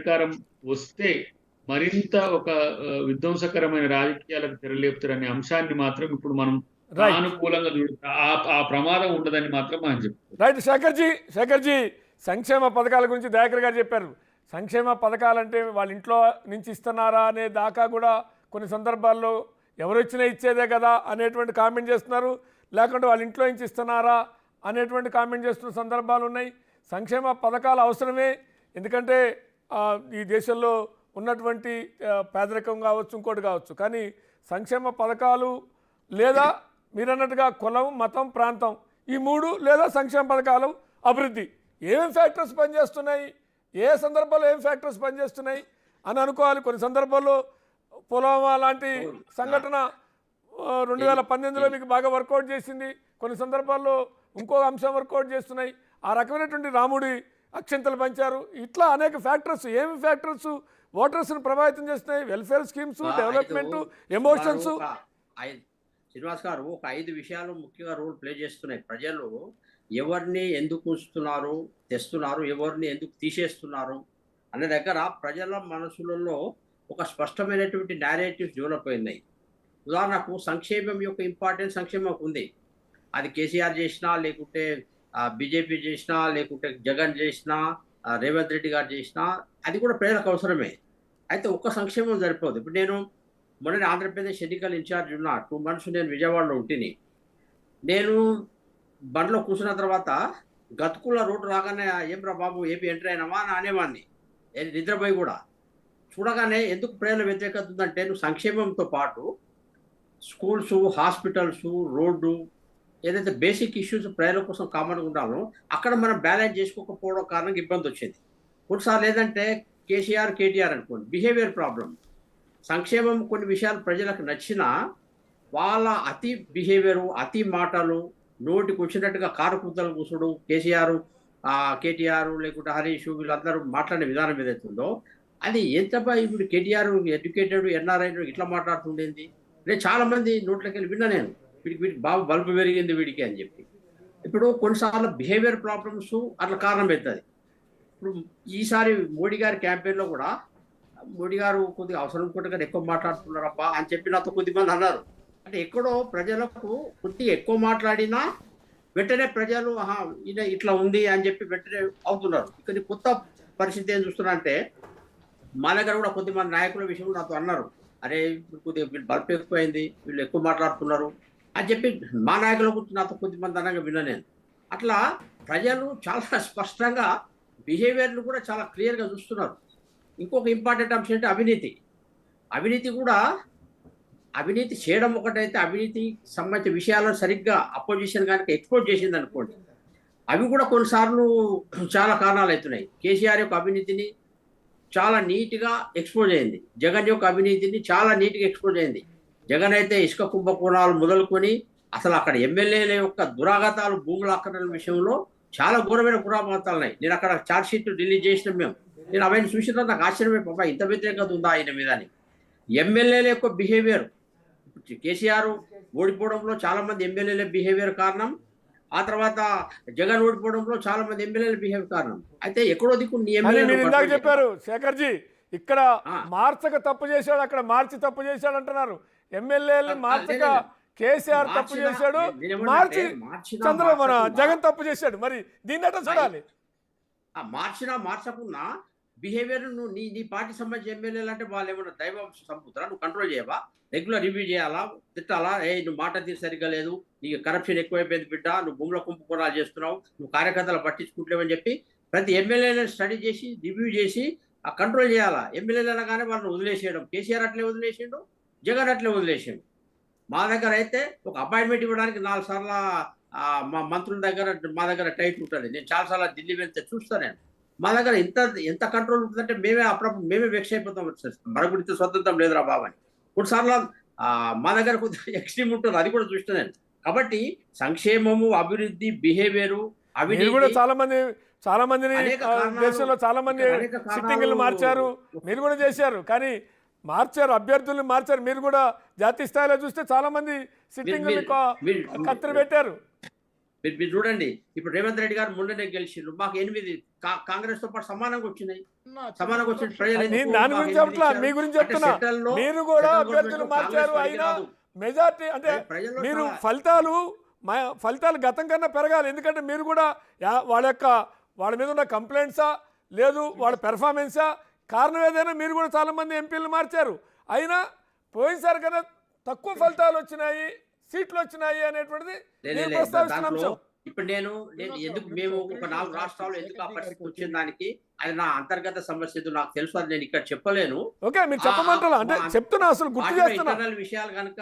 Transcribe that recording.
అధికారం వస్తే మరింత ఒక విధ్వంసకరమైన రాజకీయాలకు తెరలేపుతారనే అంశాన్ని మాత్రం ఇప్పుడు మనం రైట్ సానుకూలంగా ఆ ప్రమాదం ఉండదని మాత్రం మనం చెప్తాం. రైట్. శేఖర్జీ సంక్షేమ పథకాల గురించి దయాకర్ గారు చెప్పారు. సంక్షేమ పథకాలంటే వాళ్ళ ఇంట్లో నుంచి ఇస్తున్నారా అనే దాకా కూడా కొన్ని సందర్భాల్లో ఎవరు ఇచ్చినా ఇచ్చేదే కదా అనేటువంటి కామెంట్ చేస్తున్నారు. లేకుంటే వాళ్ళ ఇంట్లో నుంచి ఇస్తున్నారా అనేటువంటి కామెంట్ చేస్తున్న సందర్భాలు ఉన్నాయి. సంక్షేమ పథకాలు అవసరమే, ఎందుకంటే ఈ దేశంలో ఉన్నటువంటి పేదరికం కావచ్చు, ఇంకోటి కావచ్చు. కానీ సంక్షేమ పథకాలు లేదా మీరన్నట్టుగా కులం, మతం, ప్రాంతం, ఈ మూడు లేదా సంక్షేమ పథకాలు, అభివృద్ధి, ఏమేం ఫ్యాక్టర్స్ పనిచేస్తున్నాయి, ఏ సందర్భంలో ఏం ఫ్యాక్టర్స్ పనిచేస్తున్నాయి అని అనుకోవాలి. కొన్ని సందర్భాల్లో పుల్వామా లాంటి సంఘటన 2018లో మీకు బాగా వర్కౌట్ చేసింది. కొన్ని సందర్భాల్లో ఇంకో అంశం వర్కౌట్ చేస్తున్నాయి. ఆ రకమైనటువంటి రాముడి అక్షంతలు పంచారు. ఇట్లా అనేక ఫ్యాక్టర్స్, ఏమి ఫ్యాక్టర్స్ ఓటర్స్ని ప్రభావితం చేస్తున్నాయి? Welfare schemes, development, emotions. Srinivas గారు ఒక 5 విషయాలు ముఖ్యంగా రోల్ ప్లే చేస్తున్నాయి. ప్రజలు ఎవరిని ఎందుకు ఉంచుతున్నారు, తెస్తున్నారు, ఎవరిని ఎందుకు తీసేస్తున్నారు అనే దగ్గర ప్రజల మనసులలో ఒక స్పష్టమైనటువంటి నేరేటివ్స్ డెవలప్ అయినాయి. ఉదాహరణకు సంక్షేమం యొక్క ఇంపార్టెన్స్ సంక్షేమం ఉంది. అది కేసీఆర్ చేసినా, లేకుంటే బీజేపీ చేసినా, లేకుంటే జగన్ చేసినా, రేవంత్ రెడ్డి గారు చేసినా, అది కూడా ప్రజలకు అవసరమే. అయితే ఒక్క సంక్షేమం సరిపోదు. ఇప్పుడు నేను మొన్న ఆంధ్రప్రదేశ్ ఎన్నికల ఇన్ఛార్జ్ ఉన్నా, 2 months నేను విజయవాడలో ఉంటిని. నేను బండ్లో కూర్చున్న తర్వాత గతుకుల రోడ్డు రాగానే ఏం రా బాబు ఏపీ ఎంటర్ అయినామా అని అనేవాడిని, నిద్రపోయి కూడా. చూడగానే ఎందుకు ప్రజల వ్యతిరేకత ఉందంటే, నువ్వు సంక్షేమంతో పాటు స్కూల్స్, హాస్పిటల్స్, రోడ్డు, ఏదైతే బేసిక్ ఇష్యూస్ ప్రజల కోసం కామన్గా ఉండాలో అక్కడ మనం బ్యాలెన్స్ చేసుకోకపోవడం కారణంగా ఇబ్బంది వచ్చింది. కొన్నిసార్లు ఏదంటే కేసీఆర్, కేటీఆర్ అనుకోండి, బిహేవియర్ ప్రాబ్లం. సంక్షేమం కొన్ని విషయాలు ప్రజలకు నచ్చినా వాళ్ళ అతి బిహేవియరు, అతి మాటలు, నోటికి వచ్చినట్టుగా కారుకూతలు కూసుడు, కేసీఆర్, కేటీఆర్, లేకుంటే హరీష్, వీళ్ళందరూ మాట్లాడే విధానం ఏదైతుందో అది ఎంత ఇప్పుడు కేటీఆర్ ఎడ్యుకేటెడ్ ఎన్ఆర్ఐ ఇట్లా మాట్లాడుతుండేది. నేను చాలామంది నోట్లోకి వెళ్ళి విన్నా, నేను వీడికి బాగా బల్బు పెరిగింది వీడికి అని చెప్పి. ఇప్పుడు కొన్నిసార్లు బిహేవియర్ ప్రాబ్లమ్స్ అట్లా కారణం అవుతుంది. ఇప్పుడు ఈసారి మోడీ గారి క్యాంపెయిన్లో కూడా మోడీ గారు కొద్దిగా అవసరం కొద్దిగా ఎక్కువ మాట్లాడుతున్నారబ్బా అని చెప్పి నాతో కొద్దిమంది అన్నారు. అంటే ఎక్కడో ప్రజలకు కొద్దిగా ఎక్కువ మాట్లాడినా వెంటనే ప్రజలు ఈయన ఇట్లా ఉంది అని చెప్పి వెంటనే అవుతున్నారు. ఇక్కడ కొత్త పరిస్థితి ఏం చూస్తున్నా అంటే, మా దగ్గర కూడా కొద్దిమంది నాయకుల విషయంలో నాతో అన్నారు, అరే కొద్దిగా వీళ్ళు బల్బ్ ఎక్కువైంది, వీళ్ళు ఎక్కువ మాట్లాడుతున్నారు అని చెప్పి మా నాయకుల గురించి నాతో కొద్దిమంది అనగా విన్నా నేను. అట్లా ప్రజలు చాలా స్పష్టంగా బిహేవియర్లు కూడా చాలా క్లియర్గా చూస్తున్నారు. ఇంకొక ఇంపార్టెంట్ అంశం అంటే అవినీతి కూడా. అవినీతి చేయడం ఒకటైతే, అవినీతికి సంబంధించిన విషయాలను సరిగ్గా అపోజిషన్ కనుక ఎక్స్పోజ్ చేసింది అనుకోండి, అవి కూడా కొన్నిసార్లు చాలా కారణాలు అవుతున్నాయి. కేసీఆర్ యొక్క అవినీతిని చాలా నీట్గా ఎక్స్పోజ్ అయింది, జగన్ యొక్క అవినీతిని చాలా నీట్గా ఎక్స్పోజ్ అయింది. జగన్ అయితే ఇసుక కుంభకోణాలు మొదలుకొని అసలు అక్కడ ఎమ్మెల్యేల యొక్క దురాఘాతాలు, భూముల ఆక్రమణ విషయంలో చాలా ఘోరమైన పురాఘాతాలు ఉన్నాయి. నేను అక్కడ ఛార్జ్ షీట్ రిలీజ్ చేసినాం మేము. నేను అవన్నీ చూసిన నాకు ఆశ్చర్యమే, పాపా ఇంత వ్యతిరేకత ఉందా ఆయన మీద అని. ఎమ్మెల్యేల యొక్క బిహేవియర్, కేసీఆర్ ఓడిపోవడంలో చాలా మంది ఎమ్మెల్యేల బిహేవియర్ కారణం, ఆ తర్వాత జగన్ ఓడిపోవడంలో చాలా మంది ఎమ్మెల్యేల బిహేవియర్ కారణం. అయితే ఎక్కడో దిక్కు ఇందాక చెప్పారు శేఖర్జీ, ఇక్కడ మార్చక తప్పు చేశాడు, అక్కడ మార్చి తప్పు చేశాడు అంటున్నారు. ఎమ్మెల్యేలు మార్చక కేసీఆర్ తప్పు చేశాడు, మార్చి మన జగన్ తప్పు చేశాడు. మరి దీన్ని ఎట్లా చూడాలి? మార్చకున్నా బిహేవియర్ నువ్వు నీ పార్టీ సంబంధించిన ఎమ్మెల్యేలు అంటే వాళ్ళు ఏమన్నా దైవ సంపుత్రా, నువ్వు కంట్రోల్ చేయవా? రెగ్యులర్ రివ్యూ చేయాలా, తిట్టాలా? నువ్వు మాట తీరు సరిగ్గా లేదు, నీకు కరప్షన్ ఎక్కువైపోయింది బిడ్డ, నువ్వు భూముల కుంభకోణాలు చేస్తున్నావు, నువ్వు కార్యకర్తలు పట్టించుకుంటలేవని చెప్పి ప్రతి ఎమ్మెల్యేలను స్టడీ చేసి రివ్యూ చేసి ఆ కంట్రోల్ చేయాలా. ఎమ్మెల్యేలు అనగానే వాళ్ళని వదిలేసేయడం, కేసీఆర్ అట్లే వదిలేసిండు, జగన్ అట్లే వదిలేసిండు. మా దగ్గర అయితే ఒక అపాయింట్మెంట్ ఇవ్వడానికి 4 సార్లు మా మంత్రుల దగ్గర మా దగ్గర టైట్ ఉంటుంది. నేను చాలాసార్లు ఢిల్లీ వెళ్తే చూస్తాను. నేను మా దగ్గర ఎంత కంట్రోల్ ఉంటుందంటే మేమే అప్పుడప్పుడు మేమే వెక్స్ అయిపోతాం, మన గురించి స్వతంత్రం లేదురా బాబు అని. కొన్నిసార్లు మా దగ్గర కొద్దిగా ఎక్స్ట్రీమ్ ఉంటుంది, అది కూడా చూస్తాను నేను. కాబట్టి సంక్షేమము, అభివృద్ధి, బిహేవియరు, అవి కూడా చాలా మందిని దేశంలో చాలా మంది సిట్టింగ్లు మార్చారు, మీరు కూడా చేశారు. కానీ మార్చారు, అభ్యర్థుల్ని మార్చారు. మీరు కూడా జాతీయ స్థాయిలో చూస్తే చాలా మంది సిట్టింగ్లు కత్తిరి పెట్టారు. మీరు చూడండి, ఇప్పుడు రేవంత్ రెడ్డి గారు మొన్ననే గెలిచిండ్రు, మాకు 8 కాంగ్రెస్ తో పాటు సమానంగా వచ్చినాయి. సమానంగా వచ్చిన ప్రజలు నేను ఎందుకు దాని మాకు గురించి 8 చెప్పట్లా, ఇచ్చారు? మీ గురించి అంటే చెప్తున్నా. సెంట్రల్లో మీరు కూడా సెంట్రల్ అభ్యర్థులు గవర్నమెంట్లో మార్చారు, కాంగ్రెస్ అయినా రాదు. మెజార్టీ అంటే ప్రజల్లో మీరు చాలా ఫలితాలు గతం కన్నా పెరగాలి. ఎందుకంటే మీరు కూడా వాళ్ళ మీద ఉన్న కంప్లైంట్సా లేదు వాళ్ళ పెర్ఫార్మెన్సా కారణం ఏదైనా మీరు కూడా చాలామంది ఎంపీలు మార్చారు, అయినా పోయినసారి కన్నా తక్కువ ఫలితాలు వచ్చినాయి, సీట్లు వచ్చినాయి అనేటువంటిది మీరు ప్రస్తావిస్తున్న దాంట్లో అంశం. ఇప్పుడు నేను ఎందుకు మేము ఒక 4 రాష్ట్రాలు ఎందుకు ఆ పరిస్థితి వచ్చిన దానికి అది నా అంతర్గత సమస్య, నాకు తెలుసు, అది నేను ఇక్కడ చెప్పలేను. ఓకే, మీరు చెప్పమంటారా? అంటే చెప్తున్నా, అసలు గుర్తు చేస్తున్నా. ఇంటర్నల్ విషయాలు కనుక